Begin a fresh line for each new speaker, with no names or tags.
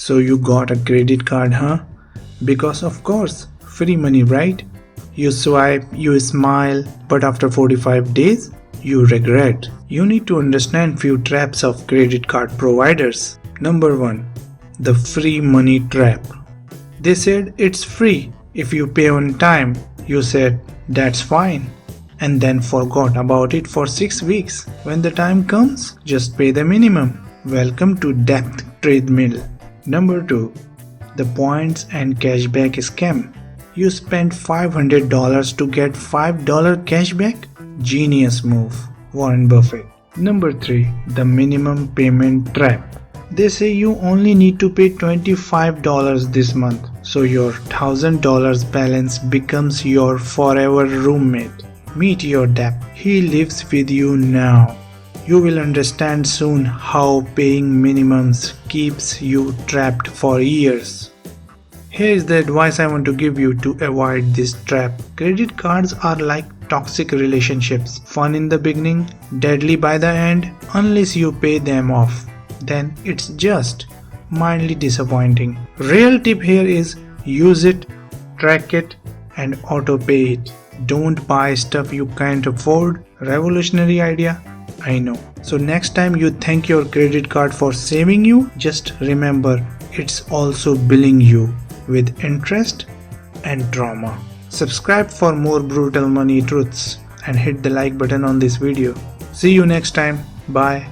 So you got a credit card, huh? Because of course, free money, right? You swipe, you smile, but after 45 days, you regret. You need to understand few traps of credit card providers. Number 1. The free money trap. They said it's free if you pay on time. You said that's fine and then forgot about it for 6 weeks. When the time comes, just pay the minimum. Welcome to debt treadmill. Number 2. The points and cashback scam. You spent $500 to get $5 cashback? Genius move. Warren Buffett. Number 3. The minimum payment trap. They say you only need to pay $25 this month, so your $1,000 balance becomes your forever roommate. Meet your debt. He lives with you now. You will understand soon how paying minimums keeps you trapped for years. Here is the advice I want to give you to avoid this trap. Credit cards are like toxic relationships. Fun in the beginning, deadly by the end, unless you pay them off. Then it's just mildly disappointing. Real tip here is use it, track it, and auto pay it. Don't buy stuff you can't afford. Revolutionary idea? I know. So next time you thank your credit card for saving you, just remember it's also billing you with interest and drama. Subscribe for more brutal money truths and hit the like button on this video. See you next time. Bye.